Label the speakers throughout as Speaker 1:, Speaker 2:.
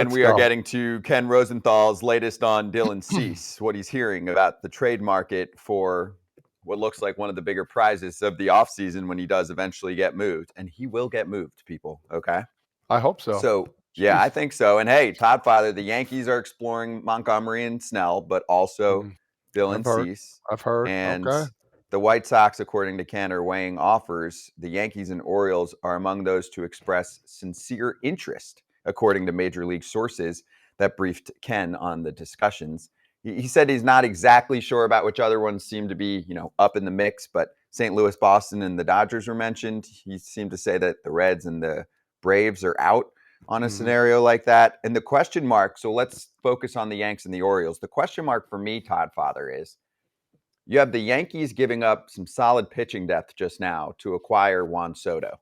Speaker 1: And we are getting to Ken Rosenthal's latest on Dylan Cease, what he's hearing about the trade market for what looks like one of the bigger prizes of the offseason when he does eventually get moved. And he will get moved, people, okay?
Speaker 2: I hope so.
Speaker 1: So, yeah, I think so. And, hey, Todd Father, the Yankees are exploring Montgomery and Snell, but also Dylan Cease.
Speaker 2: I've heard.
Speaker 1: And
Speaker 2: okay.
Speaker 1: the White Sox, according to Ken, are weighing offers. The Yankees and Orioles are among those to express sincere interest, according to Major League sources that briefed Ken on the discussions. He said he's not exactly sure about which other ones seem to be, up in the mix, but St. Louis, Boston, and the Dodgers were mentioned. He seemed to say that the Reds and the Braves are out on a scenario like that. And the question mark, so let's focus on the Yanks and the Orioles. The question mark for me, Todd Father, is you have the Yankees giving up some solid pitching depth just now to acquire Juan Soto.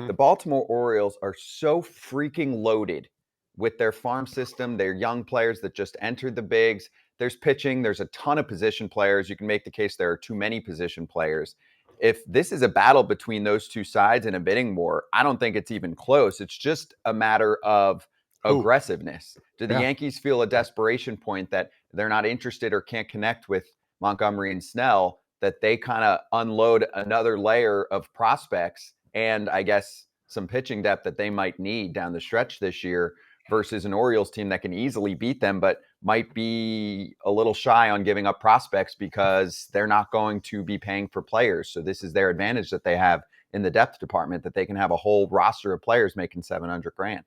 Speaker 1: The Baltimore Orioles are so freaking loaded with their farm system, their young players that just entered the bigs. There's pitching. There's a ton of position players. You can make the case there are too many position players. If this is a battle between those two sides in a bidding war, I don't think it's even close. It's just a matter of aggressiveness. Do the Yankees feel a desperation point that they're not interested or can't connect with Montgomery and Snell, that they kind of unload another layer of prospects and I guess some pitching depth that they might need down the stretch this year versus an Orioles team that can easily beat them, but might be a little shy on giving up prospects because they're not going to be paying for players. So this is their advantage that they have in the depth department, that they can have a whole roster of players making $700,000.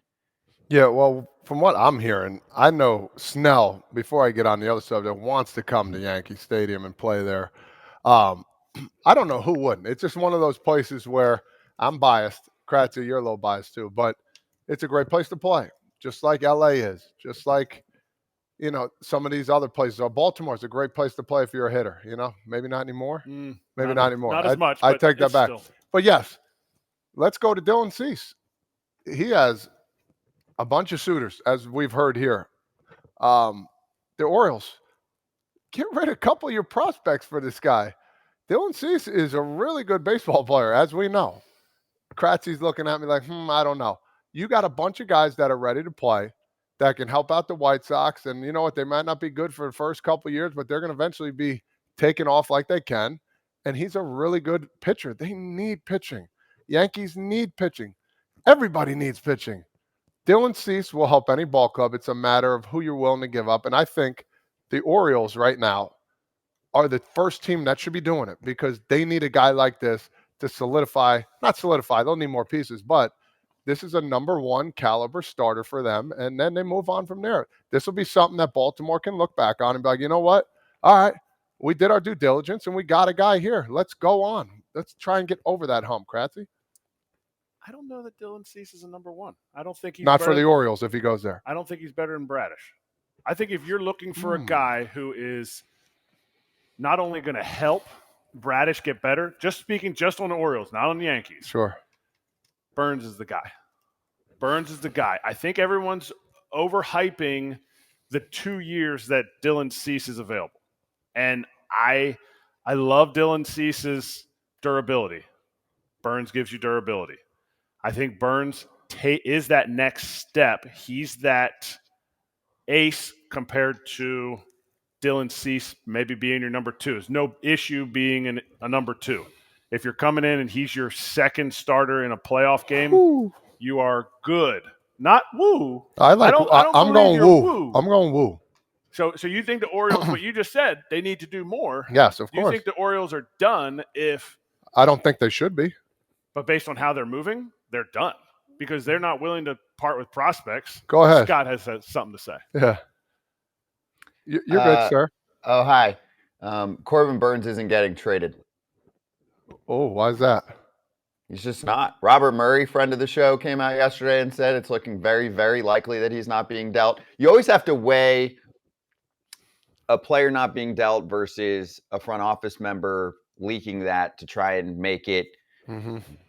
Speaker 2: Yeah, well, from what I'm hearing, I know Snell, before I get on the other subject, wants to come to Yankee Stadium and play there. I don't know who wouldn't. It's just one of those places where I'm biased. Kratzy, you're a little biased too, but it's a great place to play, just like LA is, just like, some of these other places. Baltimore's a great place to play if you're a hitter, maybe not anymore. Maybe not anymore.
Speaker 3: Not as much.
Speaker 2: I take that back.
Speaker 3: Still.
Speaker 2: But yes, let's go to Dylan Cease. He has a bunch of suitors, as we've heard here. The Orioles, get rid of a couple of your prospects for this guy. Dylan Cease is a really good baseball player, as we know. Kratzy's looking at me like, I don't know. You got a bunch of guys that are ready to play that can help out the White Sox. And you know what? They might not be good for the first couple of years, but they're going to eventually be taken off like they can. And he's a really good pitcher. They need pitching. Yankees need pitching. Everybody needs pitching. Dylan Cease will help any ball club. It's a matter of who you're willing to give up. And I think the Orioles right now are the first team that should be doing it because they need a guy like this to not solidify, they'll need more pieces, but this is a number one caliber starter for them, and then they move on from there. This will be something that Baltimore can look back on and be like, you know what? All right, we did our due diligence, and we got a guy here. Let's go on. Let's try and get over that hump, Kratzy.
Speaker 3: I don't know that Dylan Cease is a number one. I don't think he's
Speaker 2: not for the Orioles if he goes there.
Speaker 3: I don't think he's better than Bradish. I think if you're looking for a guy who is not only going to help Bradish get better, just speaking just on the Orioles, not on the Yankees.
Speaker 2: Sure.
Speaker 3: Burns is the guy. Burns is the guy. I think everyone's overhyping the 2 years that Dylan Cease is available. And I love Dylan Cease's durability. Burns gives you durability. I think Burns is that next step. He's that ace compared to Dylan Cease maybe being your number two. There's no issue being a number two. If you're coming in and he's your second starter in a playoff game, you are good. Not woo.
Speaker 2: I'm going woo. I'm going woo.
Speaker 3: So you think the Orioles, what you just said, they need to do more.
Speaker 2: Yes, of course.
Speaker 3: You think the Orioles are done if –
Speaker 2: I don't think they should be.
Speaker 3: But based on how they're moving, they're done because they're not willing to part with prospects.
Speaker 2: Go ahead.
Speaker 3: Scott has something to say.
Speaker 2: Yeah. You're good, sir.
Speaker 1: Oh, hi. Corbin Burns isn't getting traded.
Speaker 2: Oh, why is that?
Speaker 1: He's just not. Robert Murray, friend of the show, came out yesterday and said it's looking very, very likely that he's not being dealt. You always have to weigh a player not being dealt versus a front office member leaking that to try and make it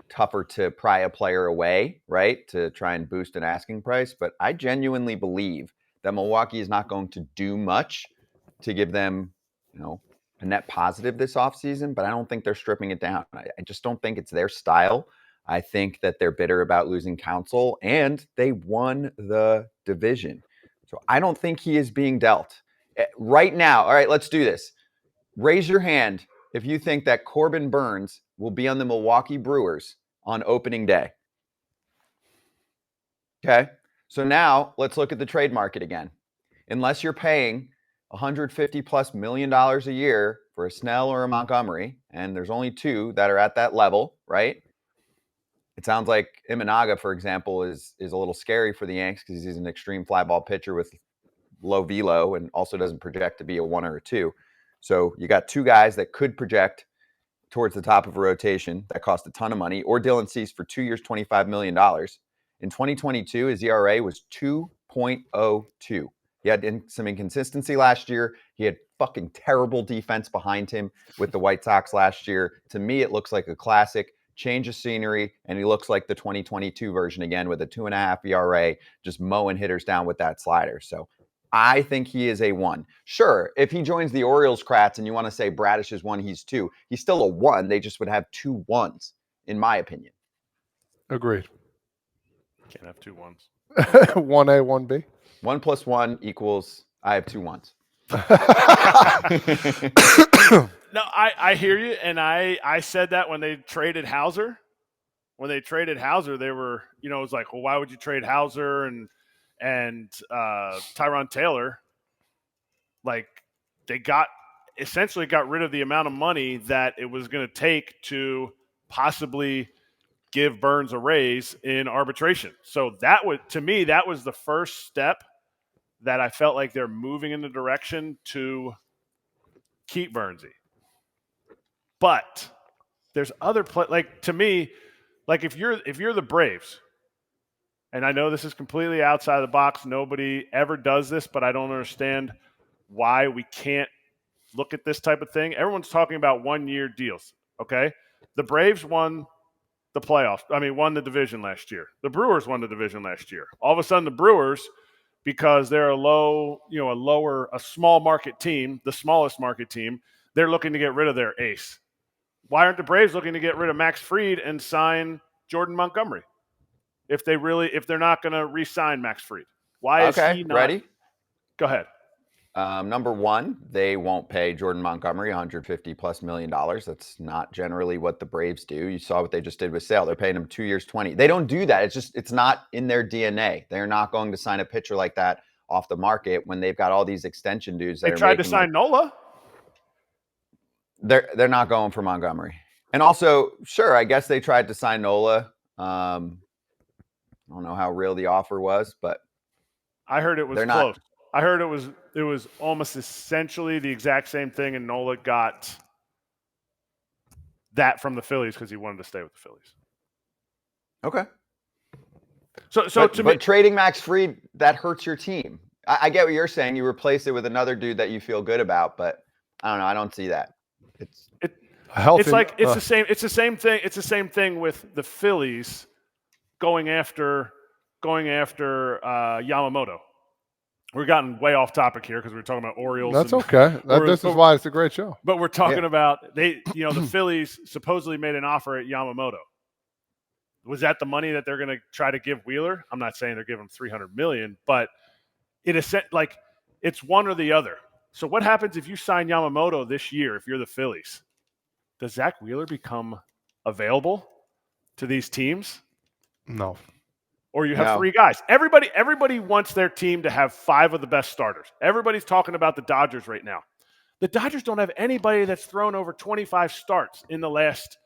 Speaker 1: tougher to pry a player away, right? To try and boost an asking price. But I genuinely believe that Milwaukee is not going to do much to give them, a net positive this offseason, but I don't think they're stripping it down. I just don't think it's their style. I think that they're bitter about losing Counsell, and they won the division. So I don't think he is being dealt. Right now, all right, let's do this. Raise your hand if you think that Corbin Burnes will be on the Milwaukee Brewers on opening day. Okay, so now let's look at the trade market again. Unless you're paying $150+ million a year for a Snell or a Montgomery, and there's only two that are at that level, right? It sounds like Imanaga, for example, is a little scary for the Yanks because he's an extreme fly ball pitcher with low velo and also doesn't project to be a 1 or a 2. So you got two guys that could project towards the top of a rotation that cost a ton of money, or Dylan Cease for 2 years, $25 million. In 2022, his ERA was 2.02. He had some inconsistency last year. He had fucking terrible defense behind him with the White Sox last year. To me, it looks like a classic change of scenery, and he looks like the 2022 version again with a 2.5 ERA, just mowing hitters down with that slider. So I think he is a 1. Sure, if he joins the Orioles Krats and you want to say Bradish is 1, he's 2. He's still a 1. They just would have 2 1s, in my opinion.
Speaker 2: Agreed.
Speaker 3: Can't have 2 1s.
Speaker 2: 1A, 1B.
Speaker 1: 1 + 1 equals I have 2 1s.
Speaker 3: No, I hear you, and I said that when they traded Hauser. When they traded Hauser, they were, it was like, well, why would you trade Hauser and Tyron Taylor? Like, they essentially got rid of the amount of money that it was going to take to possibly give Burnes a raise in arbitration. So to me, that was the first step that I felt like they're moving in the direction to keep Burnesy. But there's other to me, like if you're the Braves, and I know this is completely outside the box, nobody ever does this, but I don't understand why we can't look at this type of thing. Everyone's talking about 1-year deals, okay? The Braves won the playoffs. Won the division last year. The Brewers won the division last year. All of a sudden, the Brewers, because they're a small market team, the smallest market team, they're looking to get rid of their ace. Why aren't the Braves looking to get rid of Max Fried and sign Jordan Montgomery? If they're not going to re-sign Max Fried, why is he not?
Speaker 1: Ready?
Speaker 3: Go ahead.
Speaker 1: Number one, they won't pay Jordan Montgomery $150+ million. That's not generally what the Braves do. You saw what they just did with Sale. They're paying him 2 years, 20. They don't do that. It's not in their DNA. They're not going to sign a pitcher like that off the market when they've got all these extension dudes.
Speaker 3: They tried to sign Nola.
Speaker 1: They're not going for Montgomery. And also, sure, I guess they tried to sign Nola. I don't know how real the offer was, but
Speaker 3: I heard it was close. I heard it was almost essentially the exact same thing, and Nola got that from the Phillies because he wanted to stay with the Phillies.
Speaker 1: Okay.
Speaker 3: But
Speaker 1: trading Max Fried, that hurts your team. I get what you're saying. You replace it with another dude that you feel good about, but I don't know. I don't see that. It's
Speaker 3: the same. It's the same thing. It's the same thing with the Phillies going after Yamamoto. We're gotten way off topic here because we're talking about Orioles.
Speaker 2: That's okay. This is why it's a great show.
Speaker 3: But we're talking about the Phillies supposedly made an offer at Yamamoto. Was that the money that they're going to try to give Wheeler? I'm not saying they're giving him $300 million, but it's one or the other. So what happens if you sign Yamamoto this year? If you're the Phillies, does Zach Wheeler become available to these teams?
Speaker 2: No.
Speaker 3: Or you have 3 guys. Everybody wants their team to have 5 of the best starters. Everybody's talking about the Dodgers right now. The Dodgers don't have anybody that's thrown over 25 starts in the last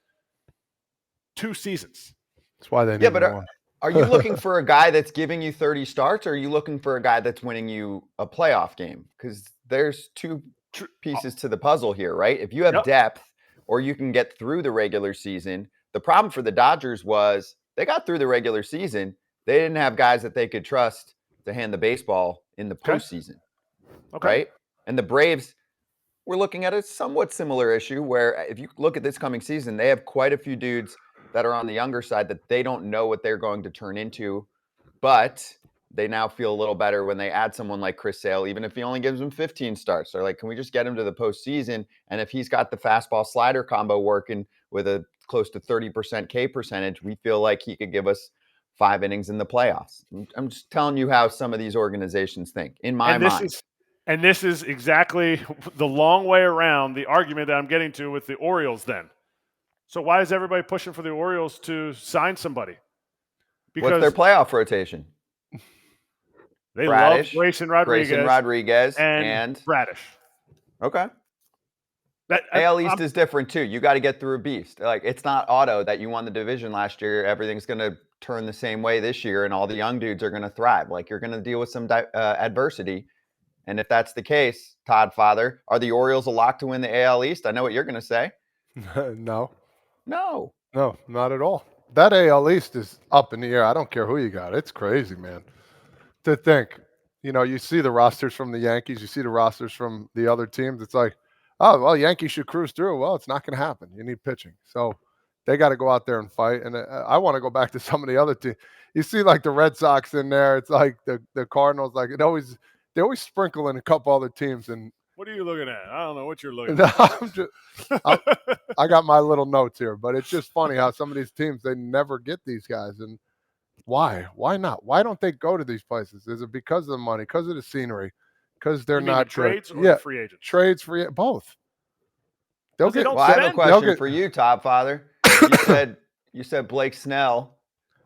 Speaker 3: 2 seasons.
Speaker 2: That's why they need
Speaker 1: one. Are you looking for a guy that's giving you 30 starts, or are you looking for a guy that's winning you a playoff game? Because there's 2 pieces to the puzzle here, right? If you have depth, or you can get through the regular season. The problem for the Dodgers was they got through the regular season. They didn't have guys that they could trust to hand the baseball in the postseason. Okay. Right? And the Braves, we're looking at a somewhat similar issue where if you look at this coming season, they have quite a few dudes that are on the younger side that they don't know what they're going to turn into, but they now feel a little better when they add someone like Chris Sale, even if he only gives them 15 starts. They're like, can we just get him to the postseason? And if he's got the fastball slider combo working with a close to 30% K percentage, we feel like he could give us 5 innings in the playoffs. I'm just telling you how some of these organizations think. In my mind,
Speaker 3: this is exactly the long way around the argument that I'm getting to with the Orioles. Then, so why is everybody pushing for the Orioles to sign somebody?
Speaker 1: What's
Speaker 3: Because
Speaker 1: their playoff rotation?
Speaker 3: they
Speaker 1: Bradish,
Speaker 3: love Grayson Rodriguez, and Bradish.
Speaker 1: Okay. AL East is different too. You got to get through a beast. Like, it's not auto that you won the division last year. Everything's going to turn the same way this year, and all the young dudes are going to thrive. Like, you're going to deal with some adversity. And if that's the case, Todd Father, are the Orioles a lock to win the AL East? I know what you're going to say.
Speaker 2: No, not at all. That AL East is up in the air. I don't care who you got. It's crazy, man. To think, you see the rosters from the Yankees, you see the rosters from the other teams. It's like, oh, well, Yankees should cruise through. Well, it's not going to happen. You need pitching. So they got to go out there and fight. And I want to go back to some of the other teams. You see like the Red Sox in there. It's like the Cardinals, like they always sprinkle in a couple other teams. And
Speaker 3: what are you looking at? I don't know what you're looking at.
Speaker 2: I got my little notes here, but it's just funny how some of these teams, they never get these guys. And why? Why not? Why don't they go to these places? Is it because of the money, because of the scenery, because they're not
Speaker 3: the trades or the free agents?
Speaker 2: Trades, both.
Speaker 1: I have a question for you, Top Father. You said Blake Snell.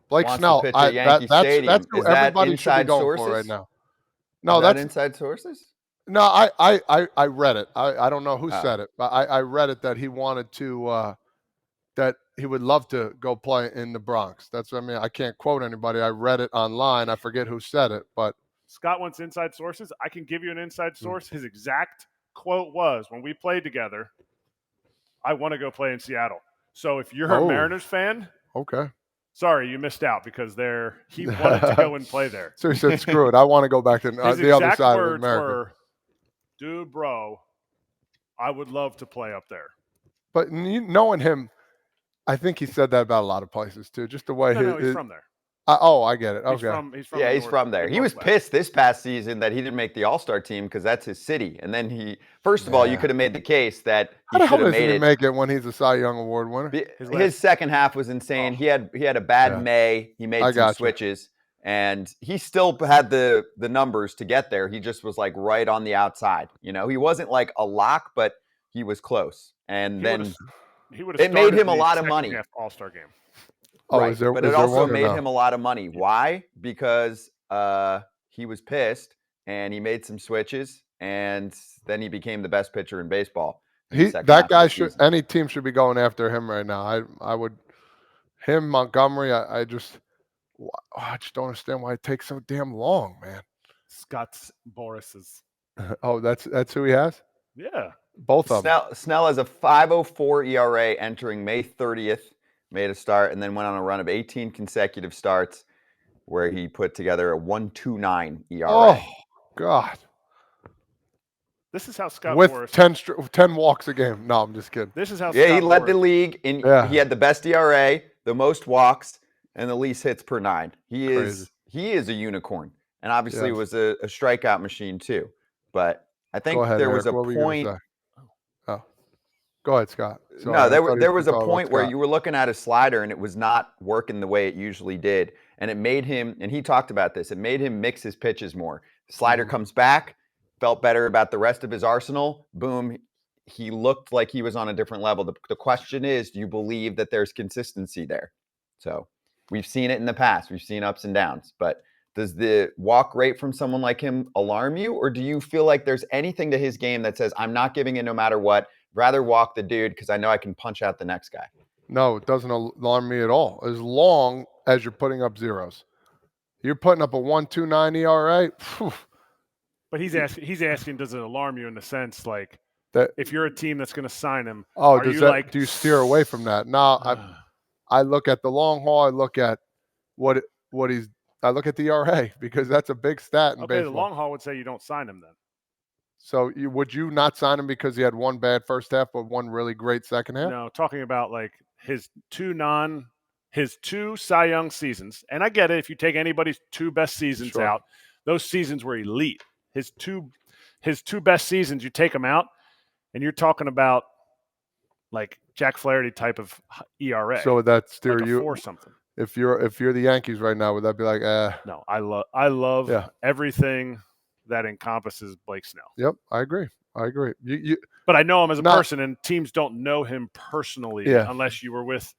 Speaker 1: Wants to pitch at Yankee Stadium.
Speaker 2: That's who
Speaker 1: is that
Speaker 2: everybody should be going
Speaker 1: sources?
Speaker 2: for right now. No,
Speaker 1: that's inside sources.
Speaker 2: No, I read it. I don't know who said it, but I read it that he wanted to that he would love to go play in the Bronx. That's what I mean. I can't quote anybody. I read it online. I forget who said it, but
Speaker 3: Scott wants inside sources. I can give you an inside source. His exact quote was, when we played together, I want to go play in Seattle. So if you're a Mariners fan,
Speaker 2: okay.
Speaker 3: Sorry, you missed out because he wanted to go and play there.
Speaker 2: So he said, screw it. I want to go back to the other side of America. Were,
Speaker 3: dude, bro, I would love to play up there.
Speaker 2: But knowing him, I think he said that about a lot of places too. Just the way
Speaker 3: he's from there.
Speaker 2: I get it. Okay.
Speaker 3: He's
Speaker 1: from there. He was pissed this past season that he didn't make the All-Star team because that's his city. And then first of all, you could have made the case that he should have made it.
Speaker 2: Make it when he's a Cy Young Award winner?
Speaker 1: His second half was insane. He had a bad May. He made some switches, and he still had the numbers to get there. He just was like right on the outside. He wasn't like a lock, but he was close. And it made him a lot of money.
Speaker 3: All-Star game.
Speaker 2: Oh,
Speaker 1: right. But it also made him a lot of money. Why? Because he was pissed and he made some switches, and then he became the best pitcher in baseball.
Speaker 2: That guy any team should be going after him right now. I would. Him, Montgomery. I just don't understand why it takes so damn long, man.
Speaker 3: Scott's Boris's.
Speaker 2: Oh, that's who he has.
Speaker 3: Yeah,
Speaker 2: both of them.
Speaker 1: Snell has a 5.04 ERA entering May 30th. Made a start and then went on a run of 18 consecutive starts where he put together a 1.29 ERA.
Speaker 2: Oh, God.
Speaker 3: This is how Scott
Speaker 2: with
Speaker 3: Boras
Speaker 2: 10 walks a game. No, I'm just kidding.
Speaker 3: This is how
Speaker 1: he led the league he had the best ERA, the most walks, and the least hits per 9. He is a unicorn. And obviously was a strikeout machine too. But I think there was a point.
Speaker 2: Go ahead, Scott.
Speaker 1: Sorry, there was a point where you were looking at a slider and it was not working the way it usually did. And it made him, and he talked about this, it made him mix his pitches more. Slider comes back, felt better about the rest of his arsenal. Boom, he looked like he was on a different level. The question is, do you believe that there's consistency there? So we've seen it in the past. We've seen ups and downs. But does the walk rate from someone like him alarm you? Or do you feel like there's anything to his game that says, I'm not giving in no matter what? Rather walk the dude because I know I can punch out the next guy.
Speaker 2: No, it doesn't alarm me at all. As long as you're putting up zeros. You're putting up a 1.29 ERA. Whew.
Speaker 3: But he's asking, does it alarm you in the sense like
Speaker 2: that
Speaker 3: if you're a team that's going to sign him?
Speaker 2: Oh, do you steer away from that? No, I look at the long haul. I look at I look at the ERA because that's a big stat in baseball.
Speaker 3: The long haul would say you don't sign him then.
Speaker 2: So would you not sign him because he had one bad first half but one really great second half?
Speaker 3: No, talking about like his two Cy Young seasons. And I get it if you take anybody's 2 best seasons out, those seasons were elite. His two best seasons, you take them out, and you're talking about like Jack Flaherty type of ERA.
Speaker 2: So that steer
Speaker 3: like
Speaker 2: you
Speaker 3: or something.
Speaker 2: If you're the Yankees right now, would that be like,
Speaker 3: No, I love
Speaker 2: Yeah.
Speaker 3: everything that encompasses Blake Snell.
Speaker 2: Yep, I agree.
Speaker 3: But I know him as a
Speaker 2: Not-
Speaker 3: person, and teams don't know him personally
Speaker 2: Yeah.
Speaker 3: unless you were with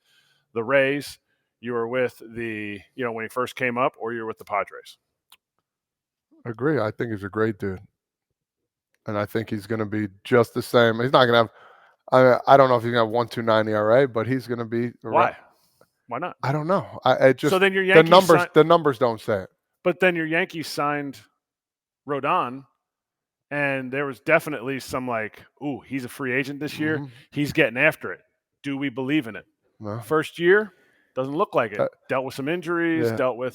Speaker 3: the Rays, you were with when he first came up, or you're with the Padres.
Speaker 2: Agree. I think he's a great dude, and I think he's going to be just the same. He's not going to have. I don't know if he's going to have 1.29 ERA, but he's going to be.
Speaker 3: Why? Why not?
Speaker 2: I don't know. I just
Speaker 3: so then your Yankees
Speaker 2: the numbers don't say it.
Speaker 3: But then your Yankees signed Rodon, and there was definitely some like, ooh, he's a free agent this year.
Speaker 2: Mhm.
Speaker 3: He's getting after it. Do we believe in it?
Speaker 2: No.
Speaker 3: First year, doesn't look like it. Dealt with some injuries,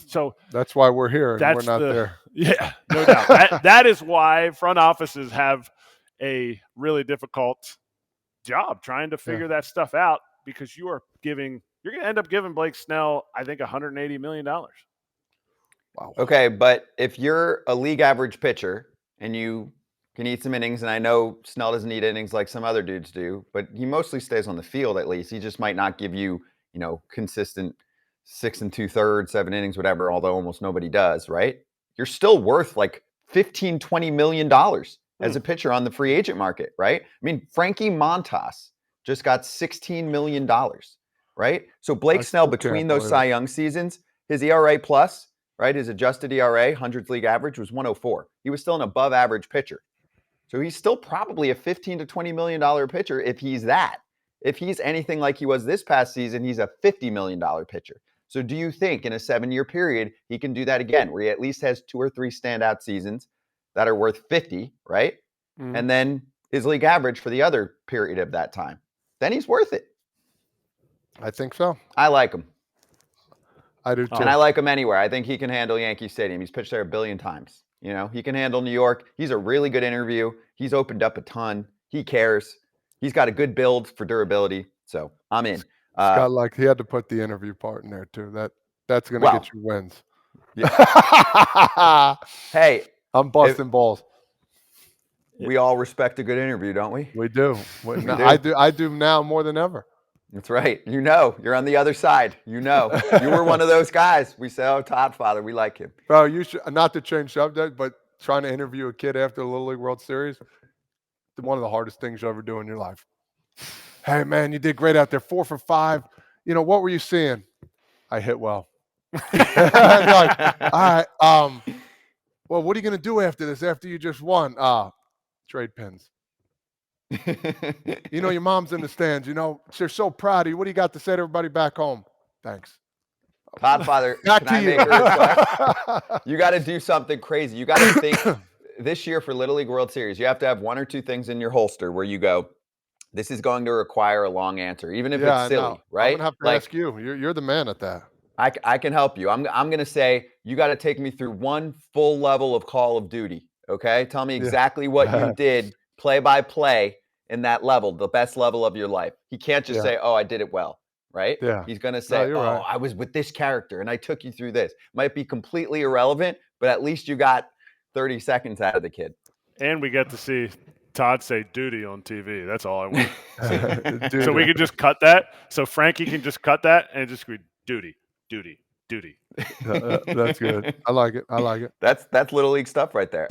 Speaker 3: so
Speaker 2: that's why we're here and we're not there.
Speaker 3: Yeah, no doubt. that is why front offices have a really difficult job trying to figure that stuff out, because you're going to end up giving Blake Snell, I think, $180 million.
Speaker 2: Wow.
Speaker 1: Okay, but if you're a league average pitcher and you can eat some innings, and I know Snell doesn't eat innings like some other dudes do, but he mostly stays on the field at least. He just might not give you, consistent 6 2/3, 7 innings, whatever, although almost nobody does, right? You're still worth like $15-20 million as a pitcher on the free agent market, right? I mean, Frankie Montas just got $16 million, right? So Blake Snell, between those Cy Young seasons, his ERA plus, right, his adjusted ERA, 100th league average, was 104. He was still an above average pitcher. So he's still probably a $15 to $20 million pitcher if he's that. If he's anything like he was this past season, he's a $50 million pitcher. So do you think in a 7-year period, he can do that again, where he at least has 2 or 3 standout seasons that are worth 50, right?
Speaker 2: Mm-hmm.
Speaker 1: And then his league average for the other period of that time. Then he's worth it.
Speaker 2: I think so.
Speaker 1: I like him.
Speaker 2: I do too.
Speaker 1: And I like him anywhere. I think he can handle Yankee Stadium. He's pitched there 1 billion times. He can handle New York. He's a really good interview. He's opened up a ton. He cares. He's got a good build for durability. So I'm in.
Speaker 2: Scott, he had to put the interview part in there too. That's going to get you wins.
Speaker 1: Yeah. Hey,
Speaker 2: I'm busting balls.
Speaker 1: We all respect a good interview, don't we?
Speaker 2: We do. I do now more than ever.
Speaker 1: That's right. You're on the other side. You were one of those guys. We say, oh, Todd Father, we like him.
Speaker 2: Bro, you should, not to change subject, but trying to interview a kid after the Little League World Series, one of the hardest things you'll ever do in your life. Hey, man, you did great out there. 4 for 5. What were you seeing? I hit well. Like, all right. Well, what are you going to do after this, after you just won? Trade pins. Your mom's in the stands. They're so proud of you. What do you got to say to everybody back home? Thanks.
Speaker 1: Podfather,
Speaker 2: Back
Speaker 1: can I
Speaker 2: to
Speaker 1: make a request? You got to do something crazy. You got to think this year for Little League World Series, you have to have 1 or 2 things in your holster where you go, this is going to require a long answer, even if it's silly, right?
Speaker 2: I'm going to have to ask you. You're the man at that.
Speaker 1: I can help you. I'm going to say, you got to take me through 1 full level of Call of Duty, okay? Tell me exactly what you did play by play in that level, the best level of your life. He can't just say, oh, I did it well, right?
Speaker 2: Yeah.
Speaker 1: He's going to say, right. I was with this character and I took you through this. Might be completely irrelevant, but at least you got 30 seconds out of the kid.
Speaker 3: And we get to see Todd say duty on TV. That's all I want. So we can just cut that. So Frankie can just cut that and just read duty.
Speaker 2: That's good. I like it.
Speaker 1: That's Little League stuff right there.